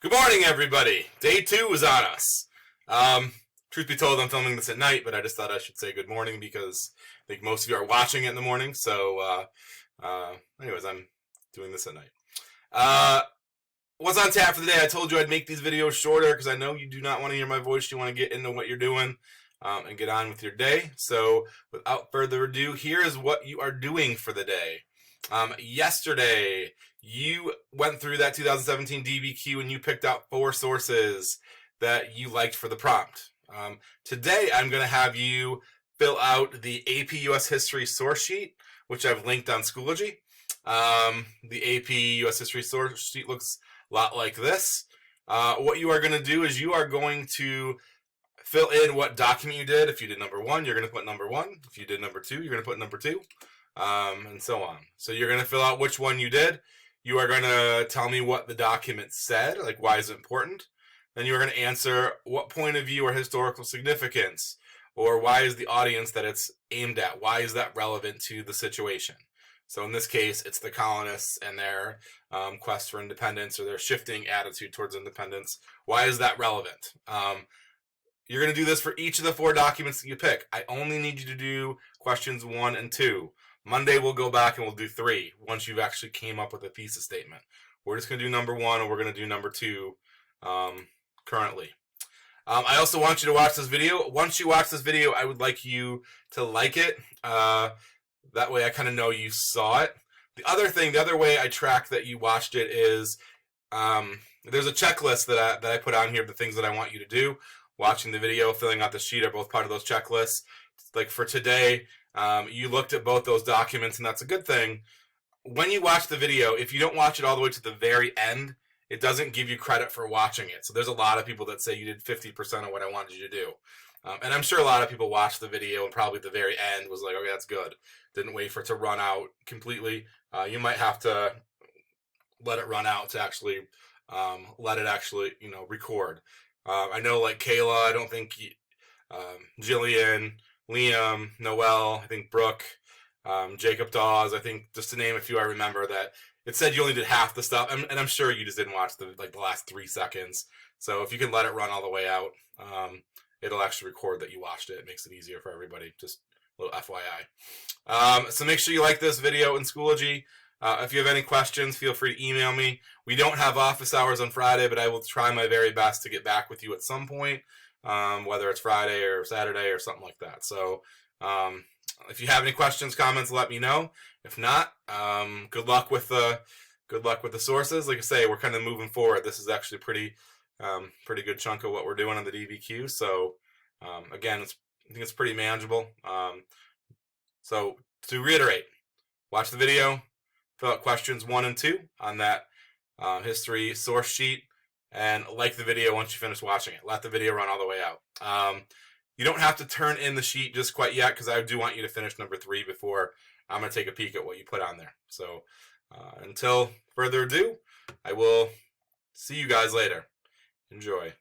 Good morning, everybody. Day 2 is on us. Truth be told, I'm filming this at night, but I just thought I should say good morning because I think most of you are watching it in the morning. So, anyways, I'm doing this at night. What's on tap for the day? I told you I'd make these videos shorter because I know you do not want to hear my voice. You want to get into what you're doing and get on with your day. So, without further ado, here is what you are doing for the day. Yesterday, you went through that 2017 DBQ and you picked out 4 sources that you liked for the prompt. Today, I'm going to have you fill out the AP US History source sheet, which I've linked on Schoology. The AP US History source sheet looks a lot like this. What you are going to do is you are going to fill in what document you did. If you did number 1, you're going to put number 1. If you did number 2, you're going to put number 2. And so on. So you're going to fill out which one you did. You are going to tell me what the document said, like why is it important. Then you are going to answer what point of view or historical significance, or why is the audience that it's aimed at, why is that relevant to the situation. So in this case, it's the colonists and their quest for independence, or their shifting attitude towards independence. Why is that relevant? You're going to do this for each of the 4 documents that you pick. I only need you to do questions 1 and 2. Monday we'll go back and we'll do 3 once you've actually came up with a thesis statement. We're just going to do number 1 and we're going to do number 2 currently. I also want you to watch this video. Once you watch this video, I would like you to like it. That way I kind of know you saw it. The other way I track that you watched it is there's a checklist that I put on here of the things that I want you to do. Watching the video, filling out the sheet are both part of those checklists. Like for today, you looked at both those documents, and that's a good thing. When you watch the video, if you don't watch it all the way to the very end, it doesn't give you credit for watching it. So there's a lot of people that say you did 50% of what I wanted you to do. And I'm sure a lot of people watched the video and probably at the very end was like, okay, that's good. Didn't wait for it to run out completely. You might have to let it run out to actually let it actually, record. I know like Kayla, I don't think Jillian, Liam, Noel, I think Brooke, Jacob Dawes, I think just to name a few I remember that it said you only did half the stuff, and I'm sure you just didn't watch the last 3 seconds. So if you can let it run all the way out, it'll actually record that you watched it. It makes it easier for everybody, just a little FYI. So make sure you like this video in Schoology. If you have any questions, feel free to email me. We don't have office hours on Friday, but I will try my very best to get back with you at some point. Whether it's Friday or Saturday or something like that. So if you have any questions, comments, let me know. If not, good luck with the sources. Like I say, we're kind of moving forward. This is actually pretty good chunk of what we're doing on the DBQ. So again, I think it's pretty manageable. So to reiterate, watch the video, fill out questions 1 and 2 on that history source sheet. And like the video once you finish watching it. Let the video run all the way out. You don't have to turn in the sheet just quite yet because I do want you to finish number 3 before I'm going to take a peek at what you put on there. So until further ado, I will see you guys later. Enjoy.